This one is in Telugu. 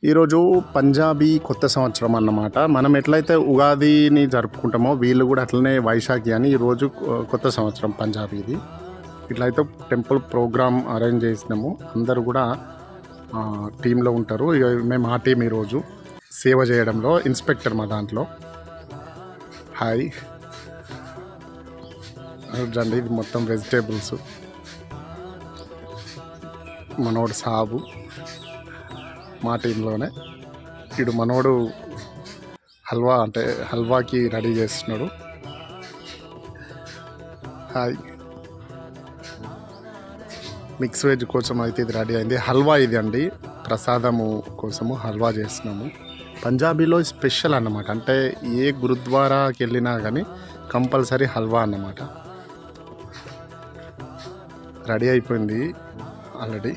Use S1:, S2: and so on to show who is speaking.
S1: ఈరోజు పంజాబీ కొత్త సంవత్సరం అన్నమాట. మనం ఎట్లయితే ఉగాదిని జరుపుకుంటామో వీళ్ళు కూడా అట్లనే వైశాఖి అని ఈరోజు కొత్త సంవత్సరం పంజాబీది. ఇట్లయితే టెంపుల్ ప్రోగ్రామ్ అరేంజ్ చేసినాము. అందరూ కూడా టీంలో ఉంటారు. మేము ఆ టీం ఈరోజు సేవ చేయడంలో ఇన్స్పెక్టర్ మా దాంట్లో. హాయ్ చూడండి, ఇది మొత్తం వెజిటేబుల్స్. మనోడు సాబు మా టీంలోనే. ఇడు మనోడు హల్వాకి రెడీ చేస్తున్నాడు. హాయ్, మిక్స్ వెజ్ కోసం అయితే ఇది రెడీ అయింది. హల్వా ఇది అండి, ప్రసాదము కోసము హల్వా చేస్తున్నాము. పంజాబీలో స్పెషల్ అన్నమాట. అంటే ఏ గురుద్వారాకి వెళ్ళినా కానీ కంపల్సరీ హల్వా అన్నమాట. రెడీ అయిపోయింది ఆల్రెడీ.